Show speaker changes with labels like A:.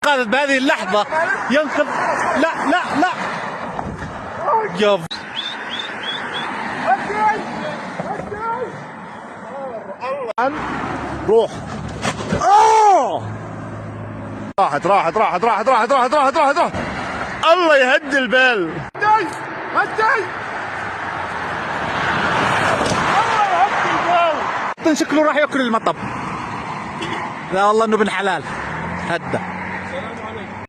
A: قادت بهذه اللحظة ينقذ. لا لا لا يا روح. راحت راحت راحت راحت راحت راحت راحت راحت راحت. الله يهدي البال. شكله راح ياكل المطب. لا والله انه ابن حلال هدى.